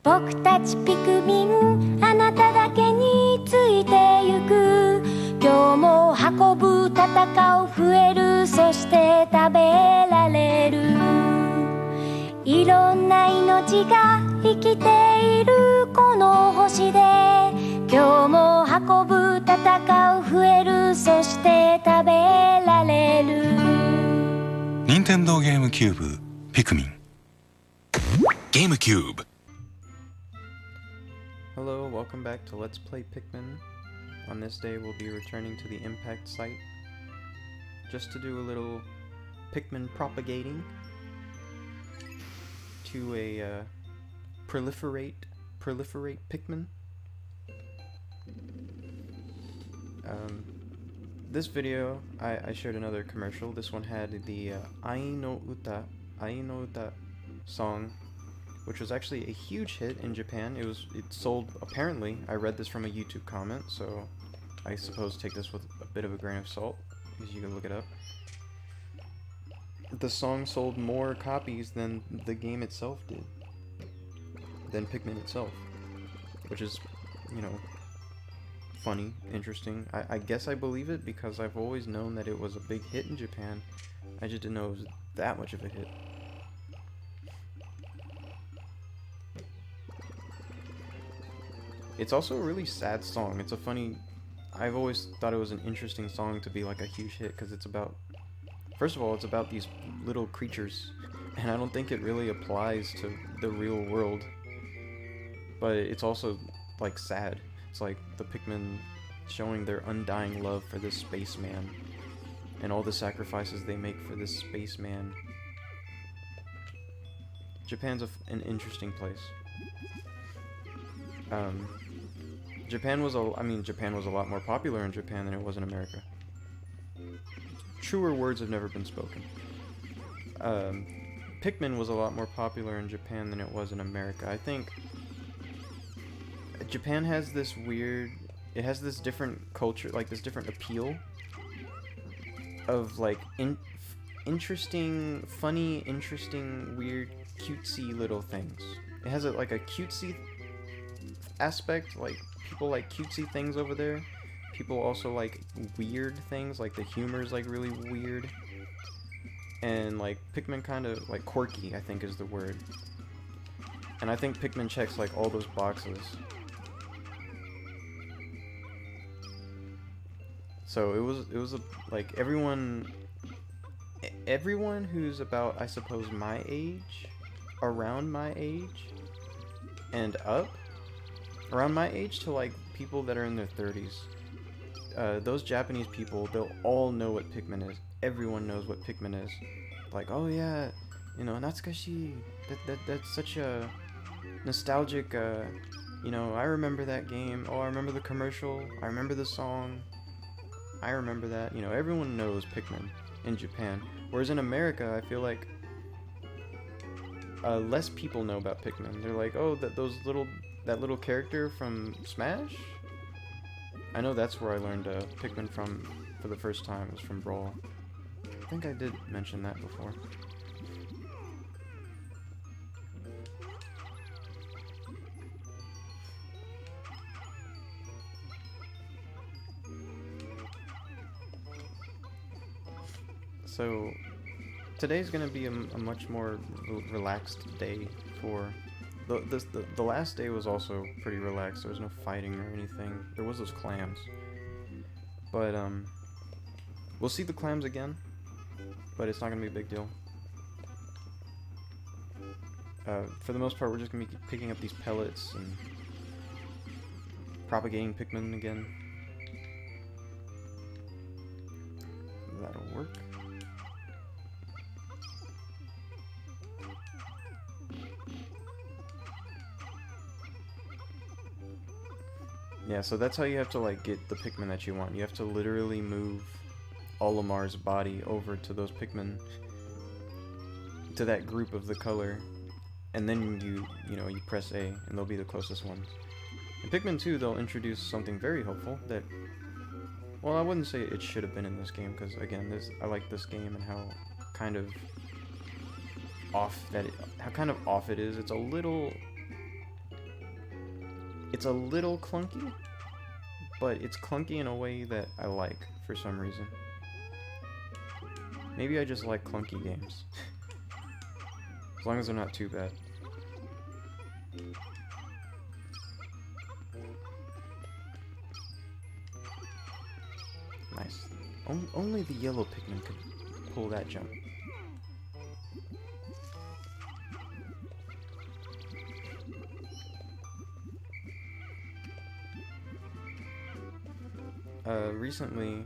僕たちピクミンあなただけについてゆく今日も運ぶ戦う増えるそして食べられるいろんな命が生きているこの星で今日も運ぶ戦う増えるそして食べられる任天堂ゲームキューブピクミンゲームキューブHello, welcome back to Let's Play Pikmin. On this day we'll be returning to the impact site just to do a little Pikmin propagating to a proliferate Pikmin. This video I shared another commercial. This one had the Ai no Uta song, which was actually a huge hit in Japan. It sold, apparently, I read this from a YouTube comment, so I suppose take this with a bit of a grain of salt, because you can look it up. The song sold more copies than the game itself did, than Pikmin itself, which is, you know, funny, interesting. I guess I believe it because I've always known that it was a big hit in Japan. I just didn't know it was that much of a hit. It's also a really sad song. It's a funny... I've always thought it was an interesting song to be like a huge hit because it's about... First of all, it's about these little creatures, and I don't think it really applies to the real world. But it's also, like, sad. It's like the Pikmin showing their undying love for this spaceman, and all the sacrifices they make for this spaceman. Japan's an interesting place. Japan was a lot more popular in Japan than it was in America. Truer words have never been spoken. Pikmin was a lot more popular in Japan than it was in America. I think Japan has this weird, it has this different culture, like this different appeal of like interesting, funny, interesting, weird, cutesy little things. It has like a cutesy aspect, like people like cutesy things over there. People also like weird things, like the humor is like really weird. And like Pikmin kind of like quirky, I think is the word. And I think Pikmin checks like all those boxes. So it was like everyone who's about, I suppose, my age, around my age, and up, around my age to like people that are in their 30s. Those Japanese people, they'll all know what Pikmin is. Everyone knows what Pikmin is. Like, oh yeah, you know, natsukashi. That's such a nostalgic, you know, I remember that game. Oh, I remember the commercial. I remember the song. I remember that. You know, everyone knows Pikmin in Japan. Whereas in America, I feel like less people know about Pikmin. They're like, oh, that little character from Smash? I know that's where I learned Pikmin from for the first time, was from Brawl. I think I did mention that before. So, today's gonna be a much more relaxed day for... The last day was also pretty relaxed. There was no fighting or anything. There was those clams. But, we'll see the clams again. But it's not gonna be a big deal. For the most part, we're just gonna be picking up these pellets and propagating Pikmin again. That'll work. Yeah, so that's how you have to like get the Pikmin that you want. You have to literally move Olimar's body over to those Pikmin, to that group of the color, and then you know, you press A, and they'll be the closest ones. In Pikmin 2, they'll introduce something very helpful that, well, I wouldn't say it should have been in this game, because again, I like this game and how kind of off it is. It's a little It's a little clunky, but it's clunky in a way that I like for some reason. Maybe I just like clunky games. As long as they're not too bad. Nice. Only the yellow Pikmin could pull that jump. Recently,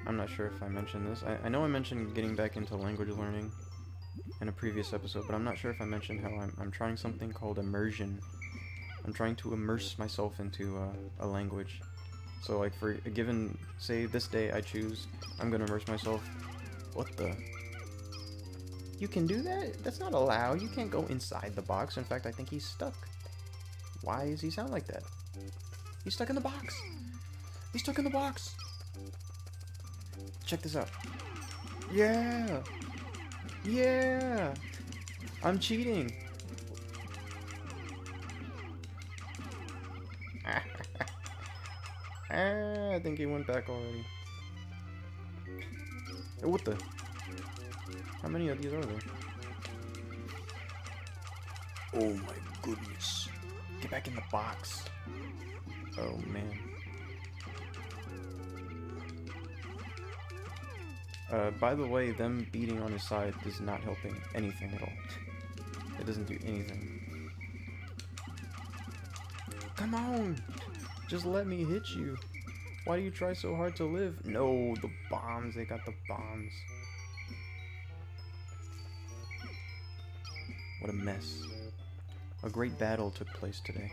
I'm not sure if I mentioned this. I know I mentioned getting back into language learning in a previous episode, but I'm not sure if I mentioned how I'm trying something called immersion. I'm trying to immerse myself into a language. So like for a given, say this day I choose, I'm gonna immerse myself. What the? You can do that? That's not allowed. You can't go inside the box. In fact, I think he's stuck. Why does he sound like that? He's stuck in the box. He's stuck in the box. Check this out. Yeah. Yeah. I'm cheating. I think he went back already. Oh, what the? How many of these are there? Oh my goodness. Get back in the box. Oh man. By the way, them beating on his side is not helping anything at all. It doesn't do anything. Come on! Just let me hit you. Why do you try so hard to live? No, the bombs. They got the bombs. What a mess. A great battle took place today.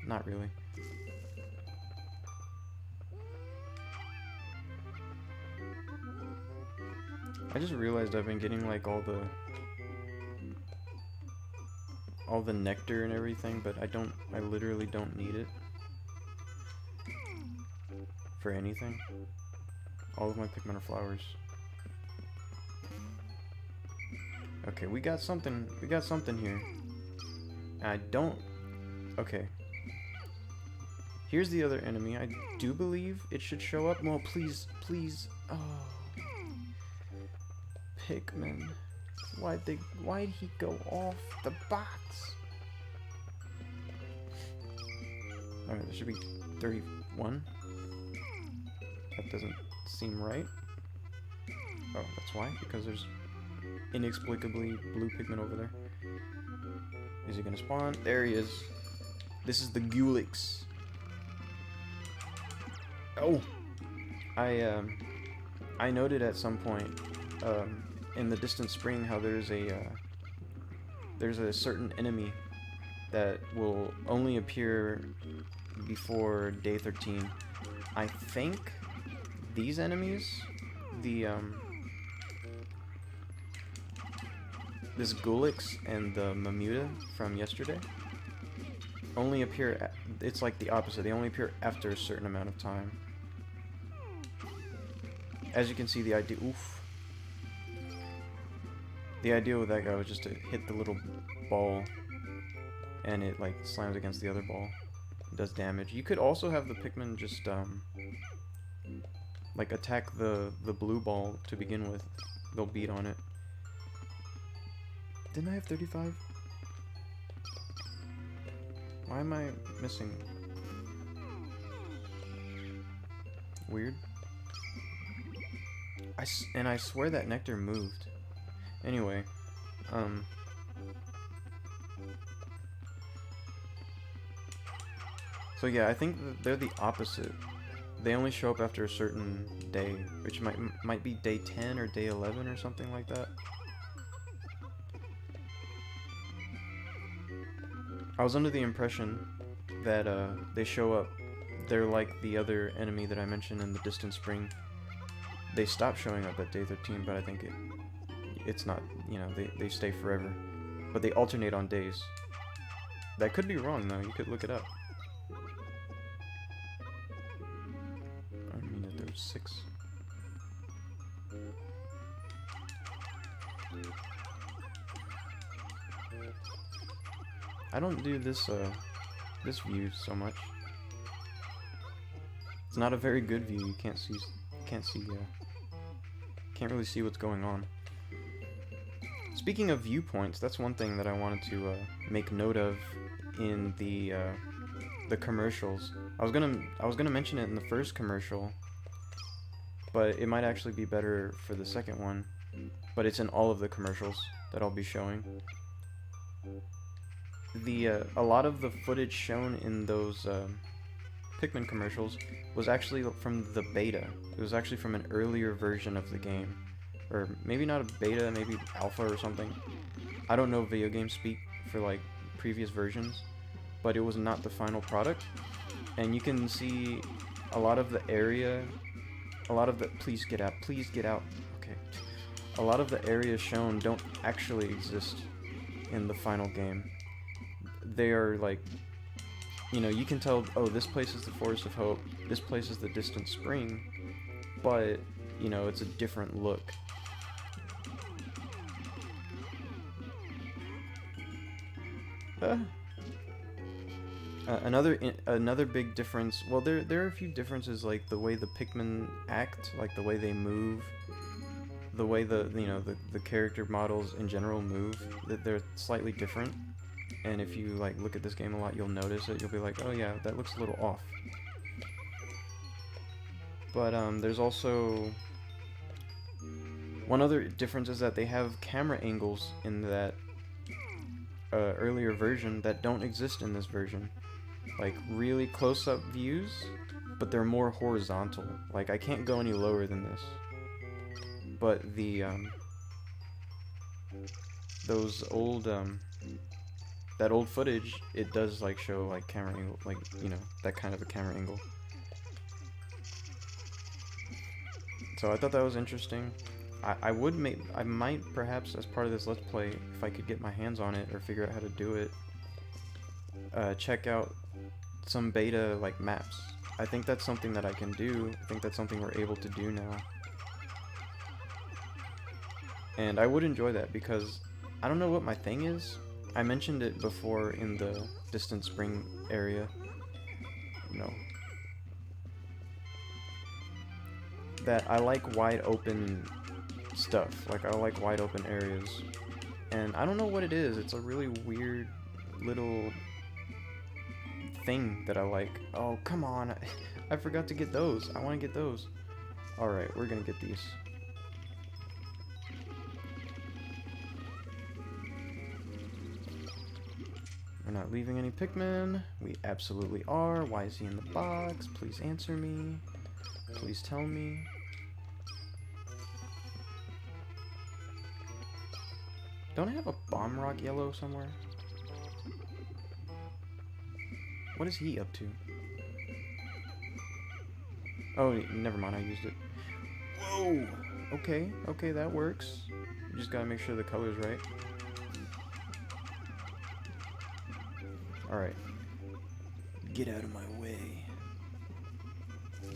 Not really. I just realized I've been getting like all the nectar and everything, but I literally don't need it for anything. All of my Pikmin are flowers. Okay, we got something here. Okay. Here's the other enemy. I do believe it should show up. Well, please. Oh. Pikmin. Why'd he go off the box? Alright, there should be 31. That doesn't seem right. Oh, that's why? Because there's inexplicably blue Pikmin over there. Is he gonna spawn? There he is. This is the Goolix. Oh! I noted at some point, in the distant spring how there's a certain enemy that will only appear before day 13. I think these enemies, this Goolix and the Mamuta from yesterday, only appear, it's like the opposite, they only appear after a certain amount of time. As you can see, the idea with that guy was just to hit the little ball, and it like slams against the other ball. It does damage. You could also have the Pikmin just like attack the blue ball to begin with. They'll beat on it. Didn't I have 35? Why am I missing? Weird. I swear that nectar moved. Anyway, so yeah, I think that they're the opposite. They only show up after a certain day, which might be day 10 or day 11 or something like that. I was under the impression that they show up, they're like the other enemy that I mentioned in the distant spring. They stop showing up at day 13, but I think it's not, you know, they stay forever. But they alternate on days. That could be wrong, though. You could look it up. I mean that there's 6. I don't do this, this view so much. It's not a very good view. You can't really see what's going on. Speaking of viewpoints, that's one thing that I wanted to make note of in the commercials. I was gonna mention it in the first commercial, but it might actually be better for the second one. But it's in all of the commercials that I'll be showing. A lot of the footage shown in those Pikmin commercials was actually from the beta. It was actually from an earlier version of the game. Or maybe not a beta, maybe alpha or something. I don't know video game speak for like previous versions, but it was not the final product. And you can see a lot of the area, please get out, okay. A lot of the areas shown don't actually exist in the final game. They are like, you know, you can tell, oh, this place is the Forest of Hope, this place is the Distant Spring, but, you know, it's a different look. Another big difference, well, there are a few differences, like the way the Pikmin act, like the way they move, the way the character models in general move, that they're slightly different. And if you like look at this game a lot, you'll notice it. You'll be like, oh yeah, that looks a little off. But there's also one other difference, is that they have camera angles in that earlier version that don't exist in this version. Like really close-up views, but they're more horizontal. Like I can't go any lower than this. But the those old that old footage, it does like show like camera angle, like, you know, that kind of a camera angle. So I thought that was interesting. I might perhaps, as part of this Let's Play, if I could get my hands on it or figure out how to do it, check out some beta like maps. I think that's something that I can do. I think that's something we're able to do now. And I would enjoy that, because I don't know what my thing is. I mentioned it before in the Distant Spring area. No. That I like wide open stuff. Like, I like wide open areas. And I don't know what it is. It's a really weird little thing that I like. Oh, come on. I forgot to get those. I want to get those. Alright, we're gonna get these. We're not leaving any Pikmin. We absolutely are. Why is he in the box? Please answer me. Please tell me. Don't I have a bomb rock yellow somewhere? What is he up to? Oh, never mind, I used it. Whoa! Okay, okay, that works. You just gotta make sure the color's right. Alright. Get out of my way.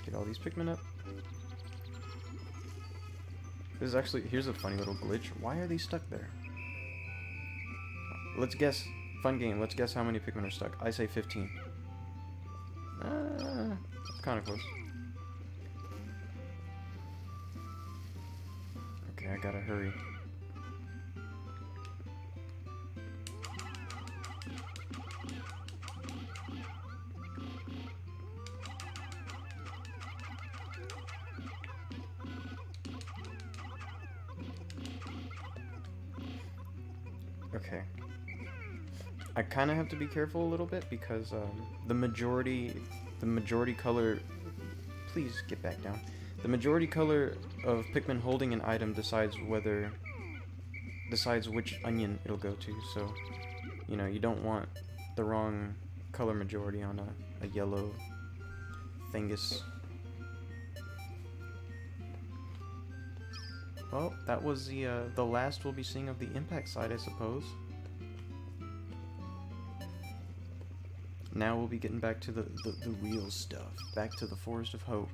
Get all these Pikmin up. This is actually, here's a funny little glitch. Why are they stuck there? Let's guess. Fun game. Let's guess how many Pikmin are stuck. I say 15. It's kind of close. Okay, I gotta hurry. Okay. I kind of have to be careful a little bit, because the majority color, please get back down. The majority color of Pikmin holding an item decides which onion it'll go to. So, you know, you don't want the wrong color majority on a yellow thingus. Well, that was the last we'll be seeing of the impact side, I suppose. Now we'll be getting back to the real stuff, back to the Forest of Hope.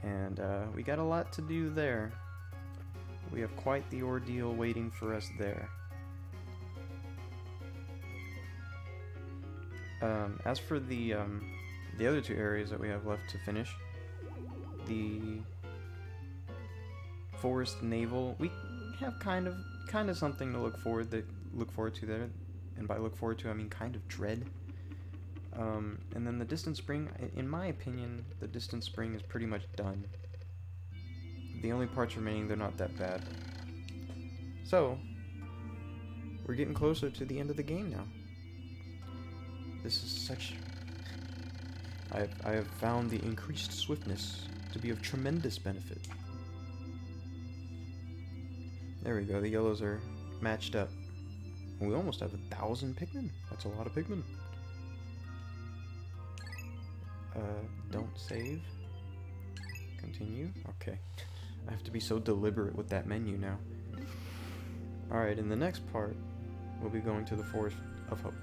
And we got a lot to do there. We have quite the ordeal waiting for us there. As for the other two areas that we have left to finish, the forest naval, we have kind of something to look forward to there, and by look forward to I mean kind of dread. And then the distant spring, in my opinion, the distant spring is pretty much done. The only parts remaining, they're not that bad. So, we're getting closer to the end of the game now. This is such... I have found the increased swiftness to be of tremendous benefit. There we go, the yellows are matched up. We almost have 1,000 Pikmin. That's a lot of Pikmin. Don't save. Continue. Okay. I have to be so deliberate with that menu now. Alright, in the next part, we'll be going to the Forest of Hope.